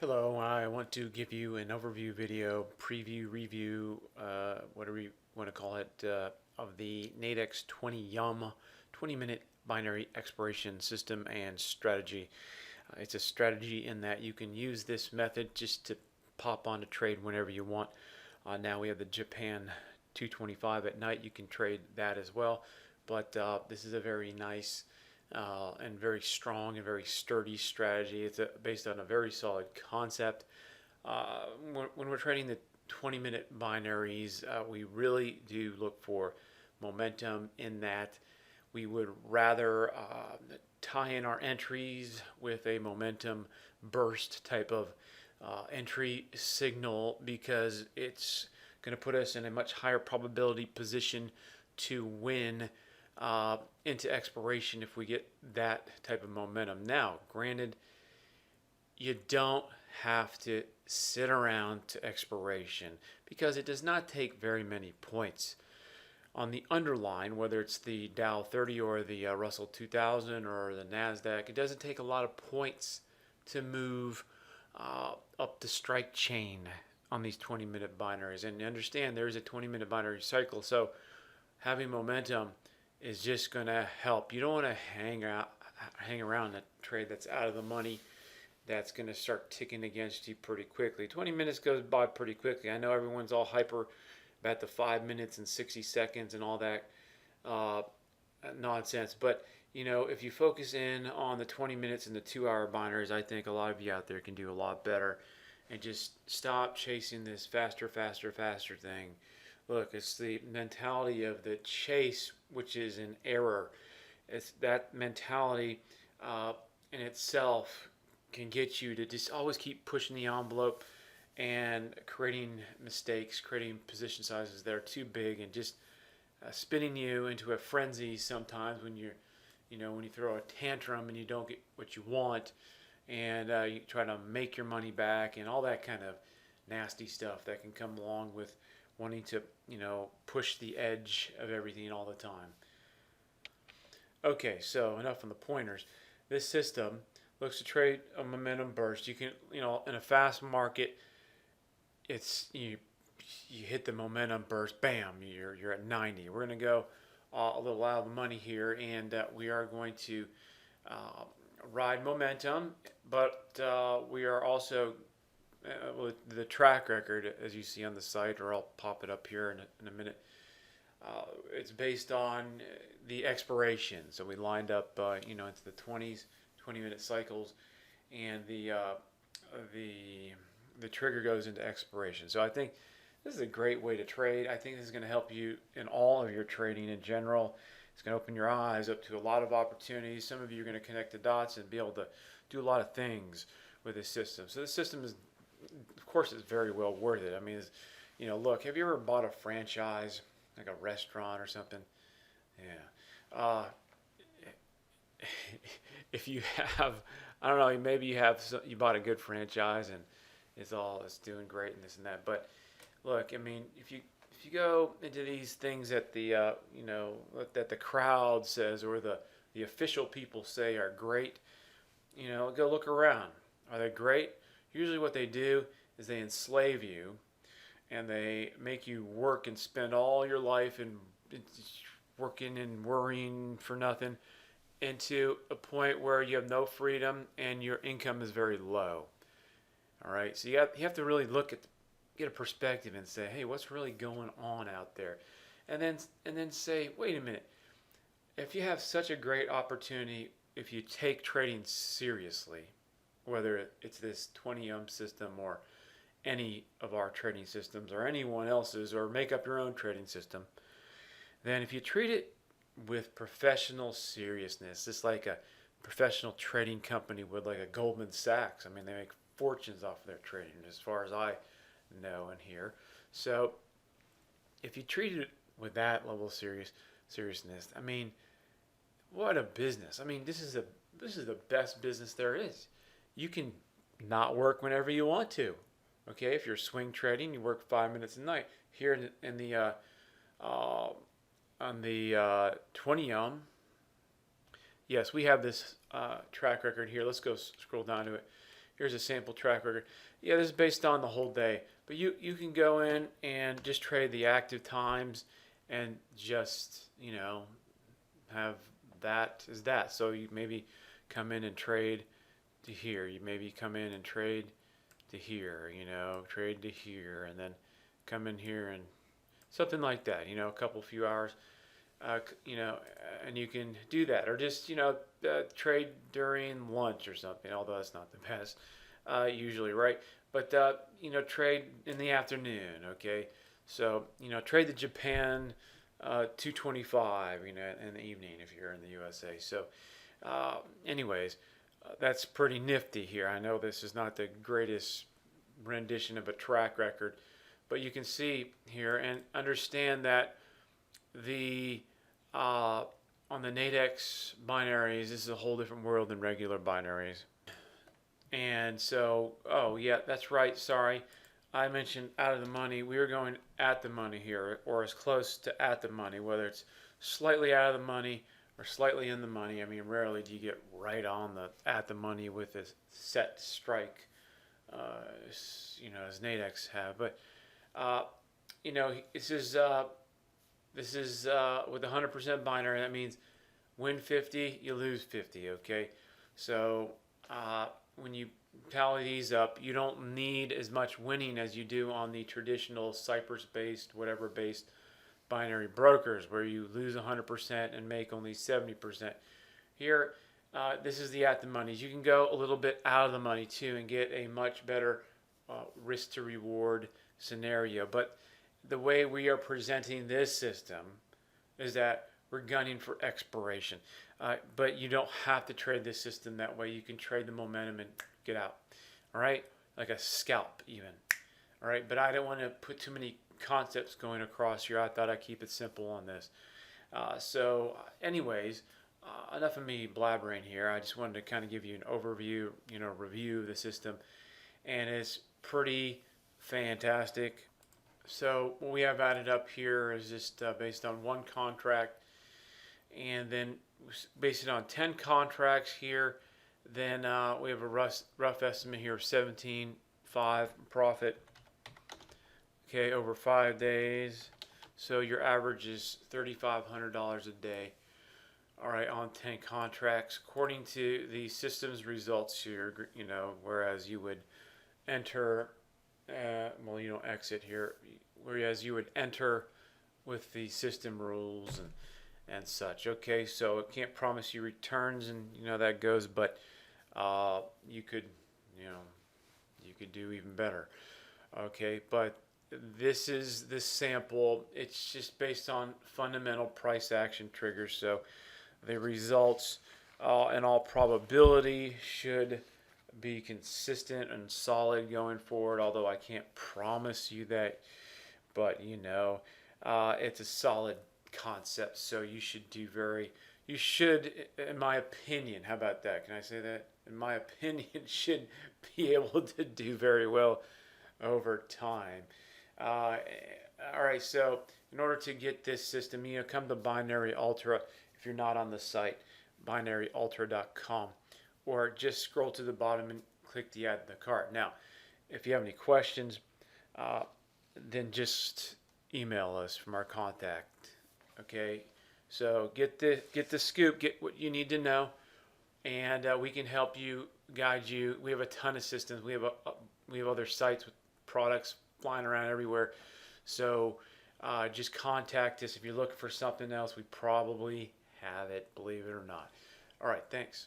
Hello, I want to give you an overview video, preview, review, whatever you want to call it, of the NADEX 20 20-minute binary expiration system and strategy. It's a strategy in that you can use this method just to pop on a trade whenever you want. Now we have the Japan 225 at night. You can trade that as well, but this is a very nice and very strong and very sturdy strategy. It's based on a very solid concept. When we're trading the 20-minute binaries, we really do look for momentum in that we would rather tie in our entries with a momentum burst type of entry signal because it's going to put us in a much higher probability position to win into expiration if we get that type of momentum. Now, granted, you don't have to sit around to expiration because it does not take very many points. On the underline, whether it's the Dow 30 or the Russell 2000 or the NASDAQ, it doesn't take a lot of points to move up the strike chain on these 20-minute binaries. And understand there is a 20-minute binary cycle, so having momentum is just going to help. You don't want to hang around a trade that's out of the money, that's going to start ticking against you pretty quickly. 20 minutes goes by pretty quickly. I know everyone's all hyper about the 5 minutes and 60 seconds and all that nonsense, but if you focus in on the 20 minutes and the 2-hour binaries, I think a lot of you out there can do a lot better and just stop chasing this faster, faster, faster thing. Look, it's the mentality of the chase, which is an error. It's that mentality in itself can get you to just always keep pushing the envelope and creating mistakes, creating position sizes that are too big, and just spinning you into a frenzy sometimes when when you throw a tantrum and you don't get what you want, and you try to make your money back and all that kind of nasty stuff that can come along with wanting to, push the edge of everything all the time. Okay, so enough on the pointers. This system looks to trade a momentum burst. You can, in a fast market, it's you hit the momentum burst, bam, you're at 90. We're going to go a little out of the money here, and we are going to ride momentum, but we are also the track record, as you see on the site, or I'll pop it up here in a minute. It's based on the expiration. So we lined up, into the 20-minute cycles, and the trigger goes into expiration. So I think this is a great way to trade. I think this is going to help you in all of your trading in general. It's going to open your eyes up to a lot of opportunities. Some of you are going to connect the dots and be able to do a lot of things with this system. So this system is, of course, it's very well worth it. I mean, look, have you ever bought a franchise, like a restaurant or something? Yeah. If you have, I don't know, maybe you bought a good franchise and it's doing great and this and that. But look, I mean, if you go into these things that that the crowd says or the official people say are great, go look around. Are they great? Usually what they do is they enslave you and they make you work and spend all your life and working and worrying for nothing into a point where you have no freedom and your income is very low. All right, so you have to really get a perspective and say, hey, what's really going on out there? And then say, wait a minute, if you have such a great opportunity, if you take trading seriously, whether it's this 20 system or any of our trading systems or anyone else's, or make up your own trading system, then if you treat it with professional seriousness, just like a professional trading company would, like a Goldman Sachs. I mean, they make fortunes off of their trading, as far as I know and hear. So if you treat it with that level of seriousness, I mean, what a business. I mean, this is the best business there is. You can not work whenever you want to. Okay, if you're swing trading, you work 5 minutes a night. Here in the on the 20 yes, we have this track record here. Let's go scroll down to it. Here's a sample track record. Yeah, this is based on the whole day, but you can go in and just trade the active times and just, you know, have that as that. So you maybe come in and trade to here. You maybe come in and trade to here, you know, trade to here, and then come in here and something like that, you know, a few hours, you know, and you can do that, or just, you know, trade during lunch or something, although that's not the best, usually, right? But, you know, trade in the afternoon, okay? So, you know, trade the Japan 225, you know, in the evening if you're in the USA. So, anyways, that's pretty nifty here. I know this is not the greatest rendition of a track record, but you can see here and understand that the on the NADEX binaries, this is a whole different world than regular binaries. And so, oh yeah, that's right. Sorry, I mentioned out of the money. We are going at the money here, or as close to at the money, whether it's slightly out of the money or slightly in the money. I mean, rarely do you get right on the at the money with a set strike, you know, as NADEX have. But you know, this is with 100% binary. That means win 50, you lose 50. Okay, so when you tally these up, you don't need as much winning as you do on the traditional Cypress-based, whatever-based binary brokers, where you lose 100% and make only 70%. Here, this is the at the monies. You can go a little bit out of the money too and get a much better risk to reward scenario. But the way we are presenting this system is that we're gunning for expiration. But you don't have to trade this system that way. You can trade the momentum and get out. All right? Like a scalp even. All right? But I don't want to put too many concepts going across here. I thought I'd keep it simple on this. So anyways, enough of me blabbering here. I just wanted to kind of give you an overview, you know, review of the system. And it's pretty fantastic. So what we have added up here is just based on one contract, and then based it on 10 contracts here. Then we have a rough estimate here of 17.5 profit. Okay, over 5 days. So your average is $3,500 a day. All right, on 10 contracts, according to the system's results here. You know, whereas you would enter. Well, you don't exit here, whereas you would enter with the system rules and such. Okay, so it can't promise you returns, and you know that goes, but you could, you know, you could do even better. Okay, but this is the sample. It's just based on fundamental price action triggers. So the results, in all probability, should be consistent and solid going forward, although I can't promise you that, but you know, it's a solid concept, so you should in my opinion, how about that, can I say that, in my opinion, should be able to do very well over time. All right, so in order to get this system, you know, come to Binary Ultra if you're not on the site, binaryultra.com. Or just scroll to the bottom and click the add to the cart. Now, if you have any questions, then just email us from our contact. Okay, so get the scoop, get what you need to know, and we can help you, guide you. We have a ton of systems. We have other sites with products flying around everywhere. So just contact us if you're looking for something else. We probably have it, believe it or not. All right, thanks.